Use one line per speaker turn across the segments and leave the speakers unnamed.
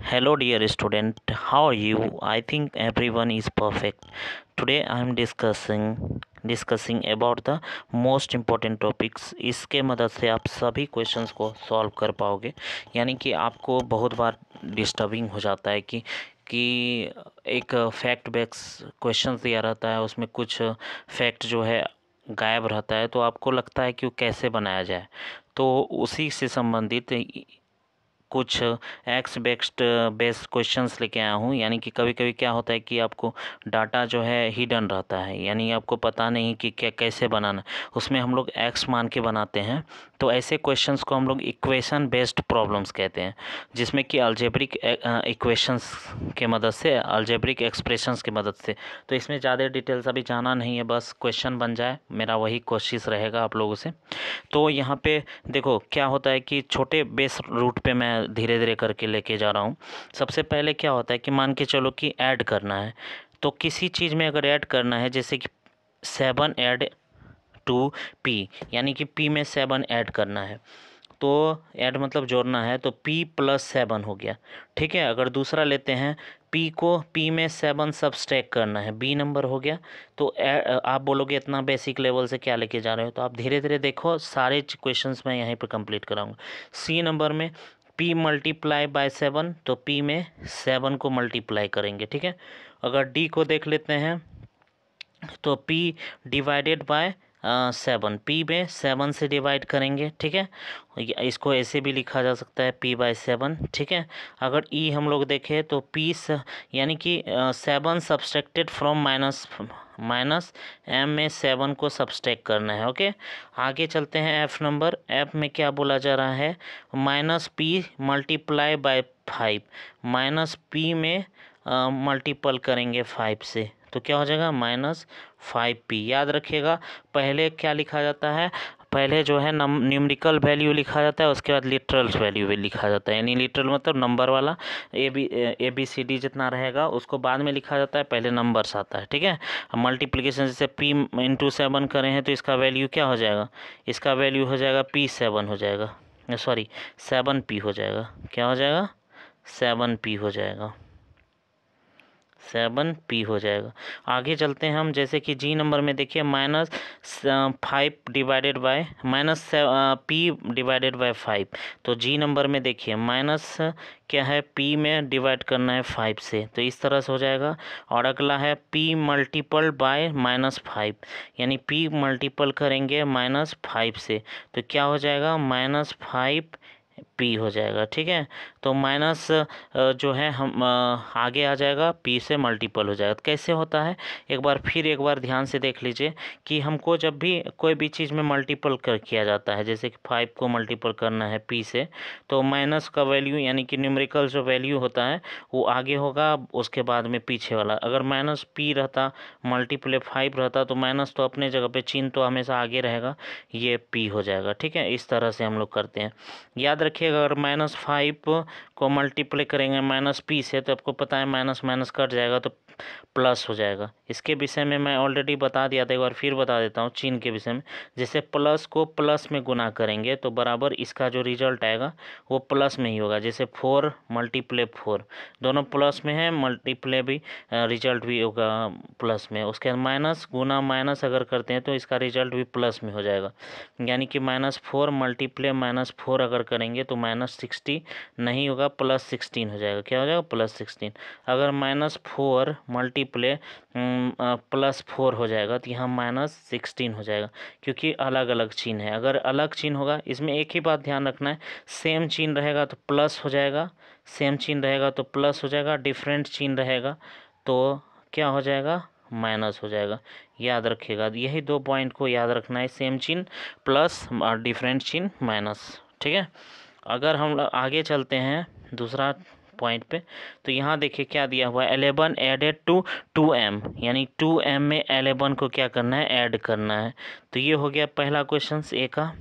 Hello, dear student. How are you? I think everyone is perfect. Today I am discussing about the most important topics. इसके मदद से आप सभी questions को solve कर पाओगे। यानी कि आपको बहुत बार डिस्टर्बिंग हो जाता है कि एक फैक्ट बेस्ड क्वेश्चन दिया रहता है, उसमें कुछ फैक्ट जो है गायब रहता है, तो आपको लगता है कि वो कैसे बनाया जाए। तो उसी से संबंधित कुछ एक्स बेस्ड क्वेश्चंस लेके आया हूँ। यानी कि कभी कभी क्या होता है कि आपको डाटा जो है हिडन रहता है, यानी आपको पता नहीं कि क्या कैसे बनाना, उसमें हम लोग एक्स मान के बनाते हैं। तो ऐसे क्वेश्चंस को हम लोग इक्वेशन बेस्ड प्रॉब्लम्स कहते हैं, जिसमें कि अलजेब्रिक इक्वेशंस के मदद से, अलजेब्रिक एक्सप्रेशंस की मदद से। तो इसमें ज़्यादा डिटेल्स अभी जाना नहीं है, बस क्वेश्चन बन जाए, मेरा वही कोशिश रहेगा आप लोगों से। तो यहाँ पे देखो क्या होता है कि छोटे बेस रूट पे मैं धीरे धीरे करके लेके जा रहा हूँ। सबसे पहले क्या होता है कि मान के चलो कि ऐड करना है, तो किसी चीज़ में अगर ऐड करना है, जैसे कि 7 ऐड टू पी, यानी कि पी में 7 ऐड करना है, तो ऐड मतलब जोड़ना है, तो P+7 हो गया। ठीक है, अगर दूसरा लेते हैं, P को P में 7 सब्सट्रैक्ट करना है, B नंबर हो गया। तो आप बोलोगे इतना बेसिक लेवल से क्या लेके जा रहे हो, तो आप धीरे धीरे देखो, सारे क्वेश्चंस मैं यहीं पर कंप्लीट कराऊंगा। C नंबर में P मल्टीप्लाई बाय 7, तो P में 7 को मल्टीप्लाई करेंगे। ठीक है, अगर D को देख लेते हैं, तो P डिवाइडेड बाय 7, P में 7 से डिवाइड करेंगे। ठीक है, इसको ऐसे भी लिखा जा सकता है P/7। ठीक है, अगर E हम लोग देखें तो यानी कि 7 सब्सट्रैक्टेड फ्रॉम माइनस M में 7 को सब्सट्रैक्ट करना है। ओके, आगे चलते हैं। F नंबर, F में क्या बोला जा रहा है, -P मल्टीप्लाई बाय 5, -P में मल्टीपल करेंगे 5 से, तो क्या हो जाएगा -5P। याद रखिएगा, पहले क्या लिखा जाता है, पहले जो है न्यूमेरिकल वैल्यू लिखा जाता है, उसके बाद लिटरल वैल्यू भी लिखा जाता है। यानी लिटरल मतलब नंबर वाला, ABCD जितना रहेगा उसको बाद में लिखा जाता है, पहले नंबर्स आता है। ठीक है, मल्टीप्लिकेशन जैसे P×7 करें हैं, तो इसका वैल्यू क्या हो जाएगा, इसका वैल्यू हो जाएगा P7 हो जाएगा, सॉरी 7P हो जाएगा। क्या हो जाएगा, 7P हो जाएगा, 7P हो जाएगा। आगे चलते हैं हम, जैसे कि G नंबर में देखिए, -5 divided by P divided by 5, तो G नंबर में देखिए माइनस क्या है, P में डिवाइड करना है 5 से, तो इस तरह से हो जाएगा। और अगला है P मल्टीपल बाय -5, यानी P मल्टीपल करेंगे -5 से, तो क्या हो जाएगा, -5P हो जाएगा। ठीक है, तो माइनस जो है हम आगे आ जाएगा, P से मल्टीपल हो जाएगा। तो कैसे होता है, एक बार ध्यान से देख लीजिए कि हमको जब भी कोई भी चीज़ में मल्टीपल किया जाता है, जैसे कि 5 को मल्टीपल करना है P से, तो माइनस का वैल्यू यानी कि न्यूमेरिकल जो वैल्यू होता है वो आगे होगा, उसके बाद में पीछे वाला। अगर -P रहता, मल्टीप्ले 5 रहता, तो माइनस तो अपने जगह पे, चिन्ह तो हमेशा आगे रहेगा, ये P हो जाएगा। ठीक है, इस तरह से हम लोग करते हैं। याद रखिएगा, अगर -5 को मल्टीप्लाई करेंगे -P से, तो आपको पता है माइनस माइनस कट जाएगा, तो प्लस हो जाएगा। इसके विषय में मैं ऑलरेडी बता दिया था, एक बार फिर बता देता हूँ चिन्ह के विषय में। जैसे प्लस को प्लस में गुना करेंगे, तो बराबर इसका जो रिजल्ट आएगा वो प्लस में ही होगा। जैसे 4 मल्टीप्ले 4, दोनों प्लस में है, मल्टीप्ले भी रिजल्ट भी होगा प्लस में। उसके बाद माइनस गुना माइनस अगर करते हैं, तो इसका रिजल्ट भी प्लस में हो जाएगा। यानी कि -4 मल्टीप्ले -4 अगर करेंगे, तो -60 नहीं होगा, +16 हो जाएगा। क्या हो जाएगा, +16। अगर -4 मल्टीप्ले +4 हो जाएगा, तो यहाँ -16 हो जाएगा, क्योंकि अलग अलग चिन्ह है। अगर अलग चिन्ह होगा, इसमें एक ही बात ध्यान रखना है, सेम चिन्ह रहेगा तो प्लस हो जाएगा, सेम चिन्ह रहेगा तो प्लस हो जाएगा, डिफरेंट चिन्ह रहेगा तो क्या हो जाएगा, माइनस हो जाएगा। याद रखिएगा, यही 2 पॉइंट को याद रखना है, सेम चिन्ह प्लस और डिफरेंट चिन्ह माइनस। ठीक है, अगर हम लोग आगे चलते हैं दूसरा पॉइंट पे, तो यहाँ देखिए क्या दिया हुआ है, 11 एडेड टू 2m, यानी 2m में 11 को क्या करना है, ऐड करना है। तो ये हो गया पहला क्वेश्चन A का।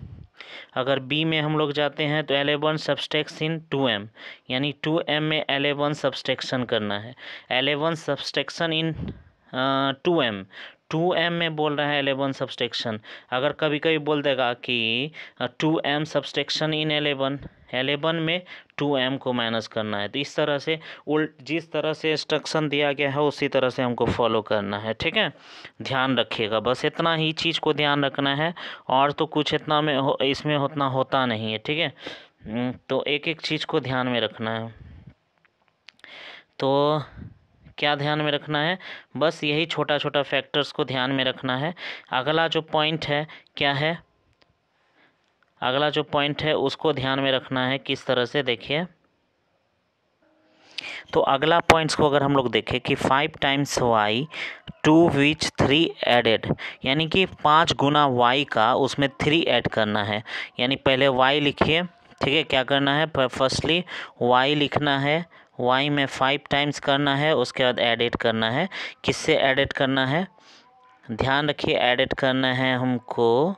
अगर B में हम लोग जाते हैं, तो 11 सब्सट्रैक्ट इन 2m, यानी 2m में 11 सब्सट्रैक्शन करना है। 11 सब्सट्रैक्शन इन 2m, 2m में बोल रहा है 11 सब्सट्रैक्शन। अगर कभी कभी बोल देगा कि 2m सब्सट्रैक्शन इन 11 में 2m को माइनस करना है, तो इस तरह से जिस तरह से इंस्ट्रक्शन दिया गया है उसी तरह से हमको फॉलो करना है। ठीक है, ध्यान रखिएगा, बस इतना ही चीज़ को ध्यान रखना है, और तो कुछ इतना में इसमें उतना होता नहीं है। ठीक है, तो एक एक चीज़ को ध्यान में रखना है। तो क्या ध्यान में रखना है? बस यही छोटा छोटा फैक्टर्स को ध्यान में रखना है। अगला जो पॉइंट है क्या है? अगला जो पॉइंट है उसको ध्यान में रखना है। किस तरह से, देखिए, तो अगला पॉइंट्स को अगर हम लोग देखें कि 5 times y to which 3 added, यानी कि 5 गुना y का उसमें 3 ऐड करना है। यानी पहले y लिखिए, ठीक है, क्या करना है, फर्स्टली y लिखना है, y में 5 टाइम्स करना है, उसके बाद एडिट करना है। किससे एडिट करना है? ध्यान रखिए, एडिट करना है हमको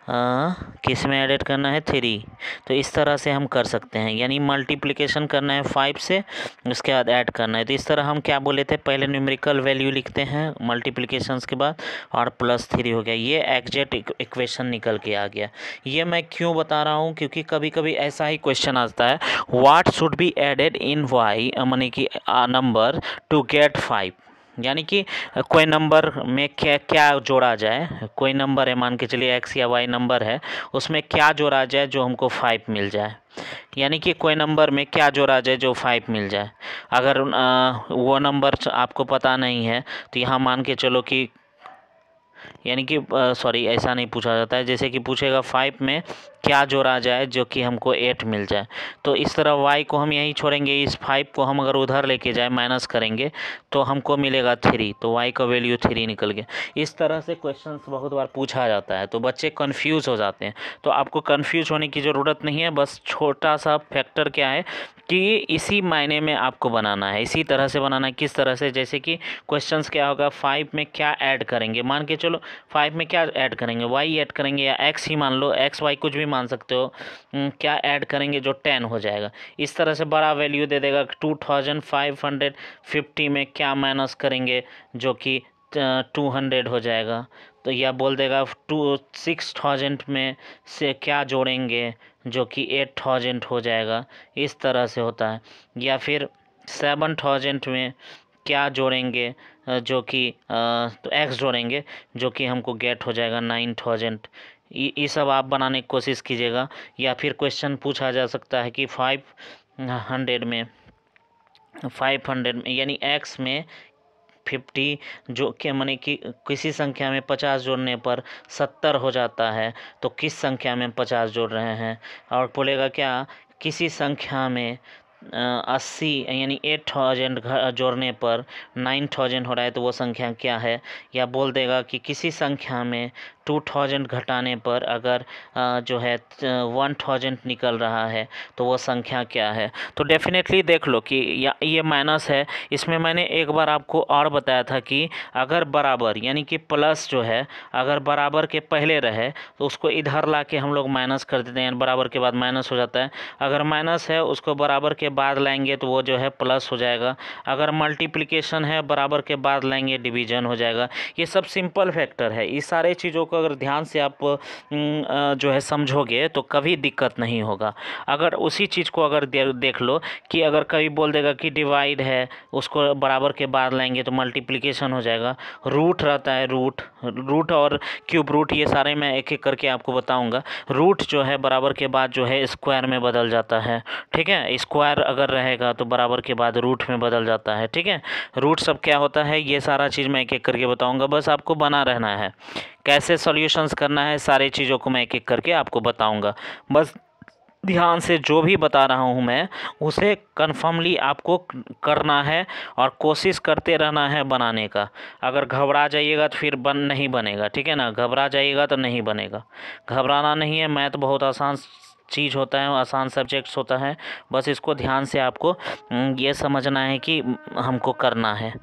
किस में एडिट करना है? 3। तो इस तरह से हम कर सकते हैं, यानी मल्टीप्लिकेशन करना है 5 से, उसके बाद ऐड करना है। तो इस तरह हम क्या बोले थे, पहले न्यूमेरिकल वैल्यू लिखते हैं मल्टीप्लिकेशंस के बाद, और +3 हो गया। ये एग्जैक्ट इक्वेशन निकल के आ गया। ये मैं क्यों बता रहा हूँ, क्योंकि कभी कभी ऐसा ही क्वेश्चन आता है, what should be added in Y, माने कि नंबर टू गेट 5, यानी कि कोई नंबर में क्या क्या जोड़ा जाए। कोई नंबर है, मान के चलिए x या y नंबर है, उसमें क्या जोड़ा जाए जो हमको 5 मिल जाए। यानी कि कोई नंबर में क्या जोड़ा जाए जो 5 मिल जाए। अगर वो नंबर आपको पता नहीं है तो यहाँ मान के चलो कि, यानी कि सॉरी, ऐसा नहीं पूछा जाता है। जैसे कि पूछेगा 5 में क्या जोड़ा जाए जो कि हमको 8 मिल जाए, तो इस तरह y को हम यहीं छोड़ेंगे, इस 5 को हम अगर उधर लेके जाए माइनस करेंगे तो हमको मिलेगा 3, तो y का वैल्यू 3 निकल गया। इस तरह से क्वेश्चंस बहुत बार पूछा जाता है, तो बच्चे कन्फ्यूज़ हो जाते हैं। तो आपको कन्फ्यूज होने की ज़रूरत नहीं है, बस छोटा सा फैक्टर क्या है कि इसी मायने में आपको बनाना है, इसी तरह से बनाना है। किस तरह से? जैसे कि क्वेश्चंस क्या होगा, 5 में क्या ऐड करेंगे, मान के चलो 5 में क्या ऐड करेंगे, y ऐड करेंगे, या x ही मान लो, x y कुछ भी मान सकते हो। क्या ऐड करेंगे जो 10 हो जाएगा। इस तरह से बड़ा वैल्यू दे देगा। 2550 में क्या माइनस करेंगे जो कि 200 हो जाएगा। तो यह बोल देगा 6000 में से क्या जोड़ेंगे जो कि 8000 हो जाएगा। इस तरह से होता है। या फिर 7000 में क्या जोड़ेंगे जो कि तो x जोड़ेंगे जो कि हमको गेट हो जाएगा 9000। ये सब आप बनाने की कोशिश कीजिएगा। या फिर क्वेश्चन पूछा जा सकता है कि 500 में यानी x में 50 जो कि माने कि किसी संख्या में 50 जोड़ने पर 70 हो जाता है, तो किस संख्या में 50 जोड़ रहे हैं। और बोलेगा क्या, किसी संख्या में 80 यानी 8000 जोड़ने पर 9000 हो रहा है, तो वो संख्या क्या है। या बोल देगा कि किसी संख्या में 2000 घटाने पर अगर जो है 1000 निकल रहा है, तो वो संख्या क्या है। तो डेफिनेटली देख लो कि ये माइनस है। इसमें मैंने एक बार आपको और बताया था कि अगर बराबर, यानी कि प्लस जो है अगर बराबर के पहले रहे तो उसको इधर ला के हम लोग माइनस कर देते हैं, बराबर के बाद माइनस हो जाता है। अगर माइनस है उसको बराबर के बाद लाएंगे तो वो जो है प्लस हो जाएगा। अगर मल्टीप्लिकेशन है बराबर के बाद लाएंगे डिवीजन हो जाएगा। ये सब सिंपल फैक्टर है। इस सारे चीज़ों को अगर ध्यान से आप जो है समझोगे तो कभी दिक्कत नहीं होगा। अगर उसी चीज़ को अगर देख लो कि अगर कभी बोल देगा कि डिवाइड है, उसको बराबर के बाद लाएंगे तो मल्टीप्लिकेशन हो जाएगा। रूट रहता है, रूट और क्यूब रूट, ये सारे मैं एक एक करके आपको बताऊंगा। रूट जो है बराबर के बाद जो है स्क्वायर में बदल जाता है, ठीक है। स्क्वायर अगर रहेगा तो बराबर के बाद रूट में बदल जाता है, ठीक है। रूट सब क्या होता है, ये सारा चीज़ मैं एक एक करके बताऊंगा। बस आपको बना रहना है, कैसे सॉल्यूशंस करना है, सारी चीज़ों को मैं एक एक करके आपको बताऊंगा। बस ध्यान से जो भी बता रहा हूँ मैं उसे कन्फर्मली आपको करना है और कोशिश करते रहना है बनाने का। अगर घबरा जाइएगा तो फिर नहीं बनेगा, ठीक है ना। घबरा जाइएगा तो नहीं बनेगा। घबराना नहीं है, मैथ बहुत आसान चीज़ होता है, आसान सब्जेक्ट्स होता है। बस इसको ध्यान से आपको ये समझना है कि हमको करना है।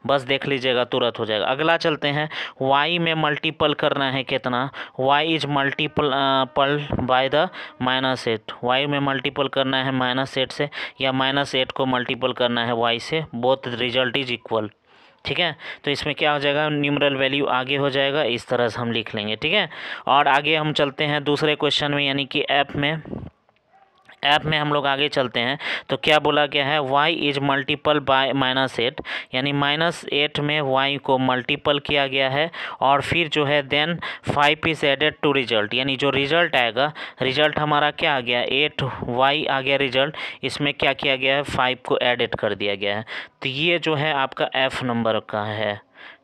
बस देख लीजिएगा, तुरंत हो जाएगा। अगला चलते हैं। y में मल्टीपल करना है कितना, y is multiple by the -8। y में मल्टीपल करना है -8 से, या -8 को मल्टीपल करना है y से। Both result is equal. ठीक है। तो इसमें क्या हो जाएगा, न्यूमरल वैल्यू आगे हो जाएगा, इस तरह से हम लिख लेंगे। ठीक है, और आगे हम चलते हैं दूसरे क्वेश्चन में, यानी कि ऐप में हम लोग आगे चलते हैं। तो क्या बोला गया है, y इज मल्टीपल बाय -8, यानी -8 में y को मल्टीपल किया गया है, और फिर जो है then 5 is added to result, यानी जो रिजल्ट आएगा, रिजल्ट हमारा क्या आ गया, 8y आ गया रिजल्ट, इसमें क्या किया गया है, 5 को एडेड कर दिया गया है। तो ये जो है आपका f नंबर का है।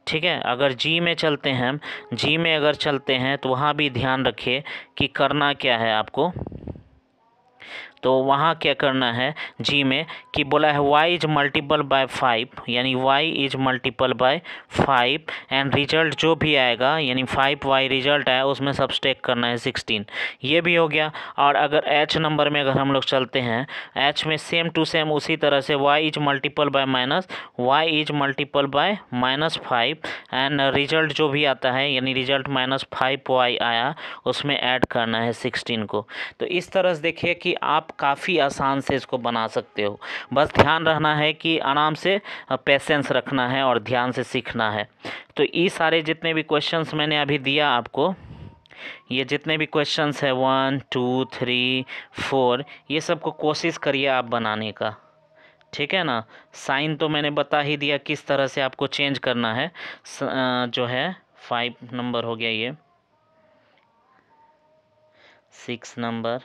ठीक है, अगर जी में चलते हैं, जी में अगर चलते हैं तो वहाँ भी ध्यान रखिए कि करना क्या है आपको। तो वहाँ क्या करना है जी में, कि बोला है y इज मल्टीपल बाय 5, यानी y is multiple bye 5 and result जो भी आएगा, यानी 5y रिजल्ट आया उसमें सब्सट्रैक्ट करना है 16, ये भी हो गया। और अगर h नंबर में अगर हम लोग चलते हैं, h में सेम टू सेम उसी तरह से y is multiple bye y is multiple bye -5 and result जो भी आता है, यानी रिजल्ट -5y आया, उसमें ऐड करना है 16 को। तो इस तरह से देखिए कि आप काफ़ी आसान से इसको बना सकते हो, बस ध्यान रखना है कि आराम से पेशेंस रखना है और ध्यान से सीखना है। तो ये सारे जितने भी क्वेश्चंस मैंने अभी दिया आपको, ये जितने भी क्वेश्चंस है 1 2 3 4, ये सबको कोशिश करिए आप बनाने का। ठीक है ना, साइन तो मैंने बता ही दिया किस तरह से आपको चेंज करना है। जो है 5 नंबर हो गया, ये 6 नंबर,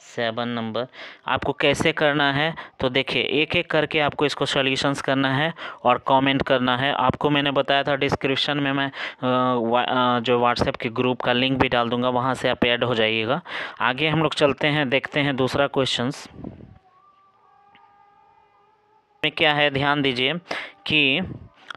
7 नंबर, आपको कैसे करना है तो देखिए, एक एक करके आपको इसको सॉल्यूशंस करना है और कमेंट करना है। आपको मैंने बताया था डिस्क्रिप्शन में मैं जो व्हाट्सएप के ग्रुप का लिंक भी डाल दूंगा, वहाँ से आप ऐड हो जाइएगा। आगे हम लोग चलते हैं, देखते हैं दूसरा क्वेश्चंस में क्या है। ध्यान दीजिए कि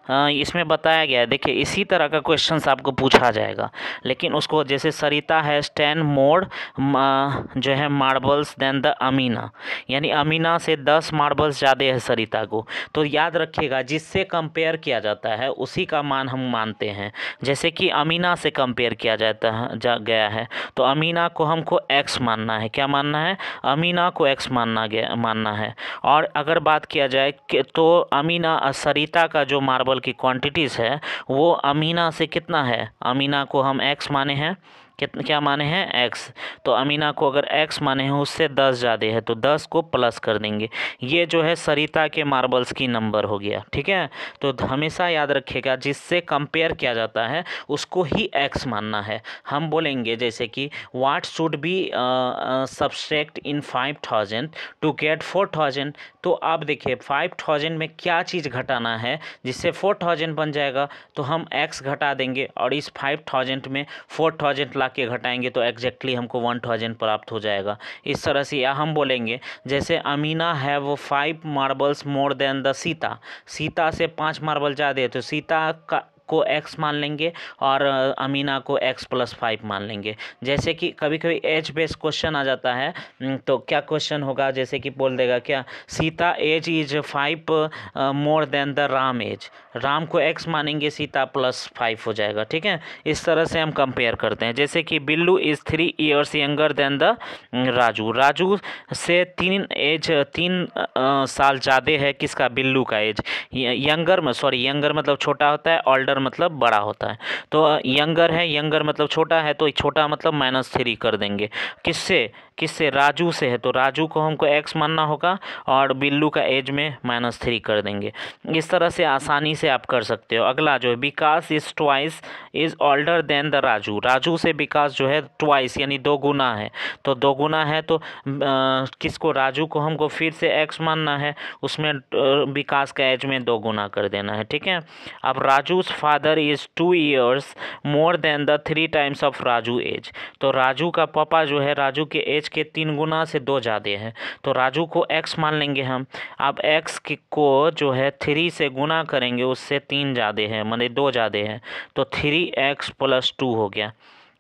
इसमें बताया गया है, देखिए इसी तरह का क्वेश्चंस आपको पूछा जाएगा, लेकिन उसको जैसे सरिता हैज़ 10 मोर जो है मार्बल्स देन द अमीना, यानी अमीना से 10 मार्बल्स ज़्यादा है सरिता को। तो याद रखिएगा, जिससे कंपेयर किया जाता है उसी का मान हम मानते हैं। जैसे कि अमीना से कंपेयर किया गया है, तो अमीना को हमको x मानना है। क्या मानना है, अमीना को x मानना है। और अगर बात किया जाए तो अमीना सरिता का जो मार्बल की क्वांटिटीज़ है वो अमीना से कितना है, अमीना को हम x माने हैं, क्या माने हैं x, तो अमीना को अगर x माने हैं उससे 10 ज़्यादा है तो 10 को प्लस कर देंगे। ये जो है सरिता के मार्बल्स की नंबर हो गया। ठीक है, तो हमेशा याद रखिएगा जिससे कंपेयर किया जाता है उसको ही x मानना है। हम बोलेंगे जैसे कि what should be subtract in 5000 to get 4000, तो आप देखिए 5000 में क्या चीज़ घटाना है जिससे 4000 बन जाएगा, तो हम x घटा देंगे और इस 5000 में 4000 ला के घटाएंगे तो एग्जैक्टली हमको 1000 प्राप्त हो जाएगा। इस तरह से, या हम बोलेंगे जैसे Amina have 5 marbles more than the Sita, Sita से 5 मार्बल ज़्यादा है तो सीता को x मान लेंगे और अमीना को x + 5 मान लेंगे। जैसे कि कभी कभी एज बेस्ड क्वेश्चन आ जाता है, तो क्या क्वेश्चन होगा, जैसे कि बोल देगा क्या, Sita age is 5 more than the Ram age, Ram को x मानेंगे, सीता +5 हो जाएगा। ठीक है, इस तरह से हम कंपेयर करते हैं। जैसे कि Billu is 3 years younger than the Raju, Raju से 3 साल ज़्यादा है किसका, बिल्लू का एज। यंगर मतलब छोटा होता है, ऑल्डर मतलब बड़ा होता है। तो यंगर है, यंगर मतलब छोटा है, तो छोटा मतलब -3 कर देंगे। किससे राजू से है, तो राजू को हमको x मानना होगा और बिल्लू का एज में -3 कर देंगे। इस तरह से आसानी से आप कर सकते हो। अगला जो है, Vikas is twice is older than the Raju, Raju से विकास जो है ट्वाइस यानी 2 गुना है, तो 2 गुना है तो किसको, राजू को हमको फिर से x मानना है, उसमें विकास का एज में 2 गुना कर देना है। ठीक है, अब Raju's father is 2 years more than the 3 times of Raju age, तो राजू का पापा जो है राजू के एज के 3 गुना से 2 ज़्यादा है, तो राजू को x मान लेंगे हम। अब x को जो है 3 से गुना करेंगे, उससे 3 ज़्यादा है, मतलब 2 ज़्यादा है, तो 3x + 2 हो गया।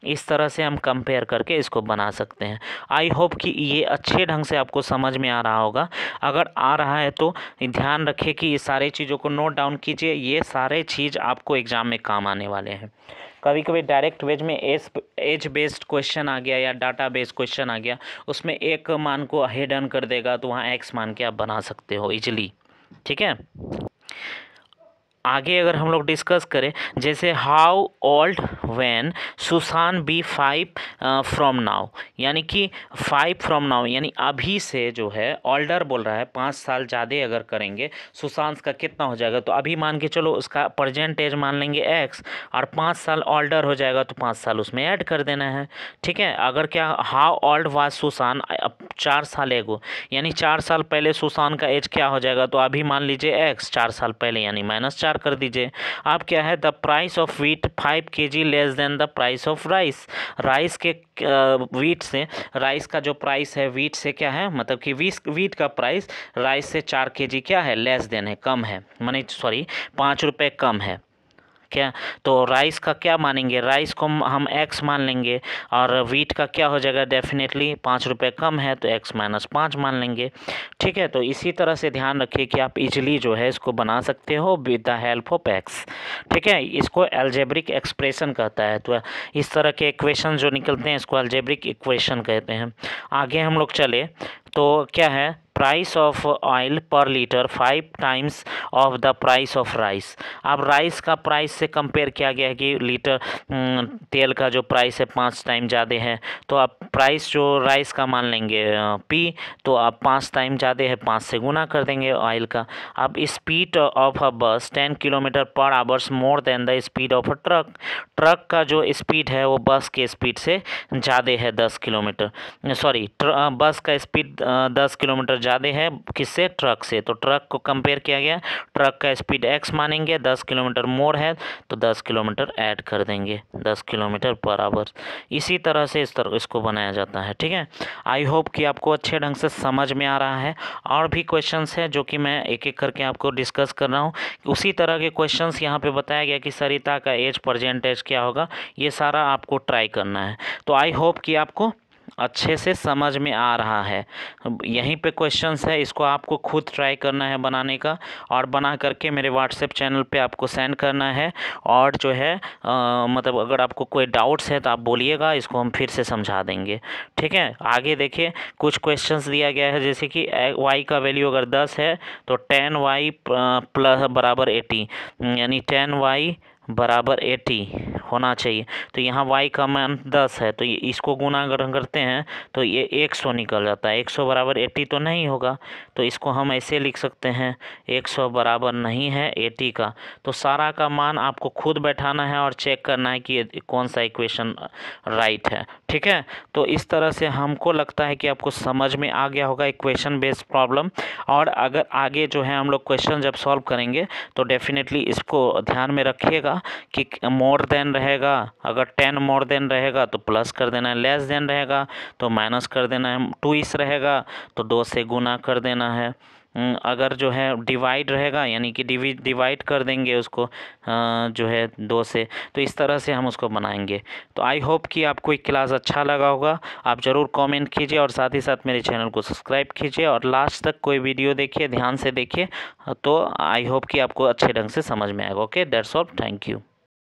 इस तरह से हम कंपेयर करके इसको बना सकते हैं। आई होप कि ये अच्छे ढंग से आपको समझ में आ रहा होगा। अगर आ रहा है तो ध्यान रखिए कि ये सारे चीज़ों को नोट डाउन कीजिए, ये सारे चीज़ आपको एग्ज़ाम में काम आने वाले हैं। कभी कभी डायरेक्ट वेज में एज बेस्ड क्वेश्चन आ गया या डाटा बेस्ड क्वेश्चन आ गया, उसमें एक मान को हिडन कर देगा, तो वहाँ x मान के आप बना सकते हो इजीली। ठीक है, आगे अगर हम लोग डिस्कस करें, जैसे how old when Sushant be 5 from now, यानी कि 5 फ्रॉम नाउ यानी अभी से जो है ओल्डर बोल रहा है 5 साल ज़्यादा अगर करेंगे सुशांत का कितना हो जाएगा। तो अभी मान के चलो उसका प्रेजेंट एज मान लेंगे x और 5 साल ओल्डर हो जाएगा तो 5 साल उसमें ऐड कर देना है। ठीक है, अगर क्या हाउ ओल्ड वाज सुशांत 4 साल एगो, यानी 4 साल पहले सुशांत का एज क्या हो जाएगा। तो अभी मान लीजिए x 4 साल पहले यानी -4 कर दीजिए। अब क्या है, the price of wheat 5 kg less than the price of rice. Rice के वीट से, राइस का जो प्राइस है वीट से क्या है, मतलब कि वीट का प्राइस राइस से 4 kg क्या है, लेस देन है, कम है, माने सॉरी 5 रुपये कम है क्या। तो राइस का क्या मानेंगे, राइस को हम x मान लेंगे और वीट का क्या हो जाएगा, डेफिनेटली 5 रुपये कम है तो x - 5 मान लेंगे। ठीक है, तो इसी तरह से ध्यान रखिए कि आप इजीली जो है इसको बना सकते हो with the help of x। ठीक है, इसको अलजेब्रिक एक्सप्रेशन कहता है। तो इस तरह के इक्वेशन जो निकलते हैं इसको अलजेब्रिक इक्वेशन कहते हैं। आगे हम लोग चले तो क्या है, प्राइस ऑफ ऑयल पर litre 5 times of the price of rice. अब राइस का प्राइस से कंपेयर किया गया है कि लीटर तेल का जो प्राइस है 5 टाइम ज़्यादा है, तो आप प्राइस जो राइस का मान लेंगे P, तो आप 5 टाइम ज़्यादा है 5 से गुना कर देंगे ऑयल का। अब स्पीड ऑफ अ बस 10 किलोमीटर पर hours more than the speed of a truck. Truck का जो स्पीड है वो बस के स्पीड से ज़्यादा है 10 किलोमीटर, सॉरी बस का स्पीड 10 किलोमीटर ज़्यादा है किससे, ट्रक से। तो ट्रक को कंपेयर किया गया, ट्रक का स्पीड x मानेंगे, 10 किलोमीटर मोर है तो 10 किलोमीटर ऐड कर देंगे, 10 किलोमीटर पर आवर। इसी तरह से इसको बनाया जाता है। ठीक है, आई होप कि आपको अच्छे ढंग से समझ में आ रहा है। और भी क्वेश्चंस हैं जो कि मैं एक एक करके आपको डिस्कस कर रहा हूँ। उसी तरह के क्वेश्चंस यहाँ पे बताया गया कि सरिता का एज प्रेजेंट एज क्या होगा, ये सारा आपको ट्राई करना है। तो आई होप कि आपको अच्छे से समझ में आ रहा है। यहीं पे क्वेश्चंस है, इसको आपको खुद ट्राई करना है बनाने का और बना करके मेरे व्हाट्सएप चैनल पे आपको सेंड करना है। और जो है मतलब अगर आपको कोई डाउट्स है तो आप बोलिएगा, इसको हम फिर से समझा देंगे। ठीक है, आगे देखिए कुछ क्वेश्चंस दिया गया है, जैसे कि y का वैल्यू अगर 10 है तो 10y प्लस बराबर 80, यानी 10y बराबर 80 होना चाहिए। तो यहाँ y का मान 10 है तो इसको गुना अगर करते हैं तो ये 100 निकल जाता है। 100 बराबर 80 तो नहीं होगा, तो इसको हम ऐसे लिख सकते हैं 100 बराबर नहीं है 80 का। तो सारा का मान आपको खुद बैठाना है और चेक करना है कि कौन सा इक्वेशन राइट है। ठीक है, तो इस तरह से हमको लगता है कि आपको समझ में आ गया होगा इक्वेशन बेस्ड प्रॉब्लम। और अगर आगे जो है हम लोग क्वेश्चन जब सॉल्व करेंगे तो डेफिनेटली इसको ध्यान में रखिएगा कि मोर देन रहेगा, अगर 10 मोर देन रहेगा तो प्लस कर देना है, लेस देन रहेगा तो माइनस कर देना है, 2 इस रहेगा तो 2 से गुना कर देना है। अगर जो है डिवाइड रहेगा यानी कि डिवाइड कर देंगे उसको जो है 2 से। तो इस तरह से हम उसको बनाएंगे। तो आई होप कि आपको ये क्लास अच्छा लगा होगा। आप ज़रूर कमेंट कीजिए और साथ ही साथ मेरे चैनल को सब्सक्राइब कीजिए और लास्ट तक कोई वीडियो देखिए, ध्यान से देखिए। तो आई होप कि आपको अच्छे ढंग से समझ में आएगा। Okay, that's all, thank you.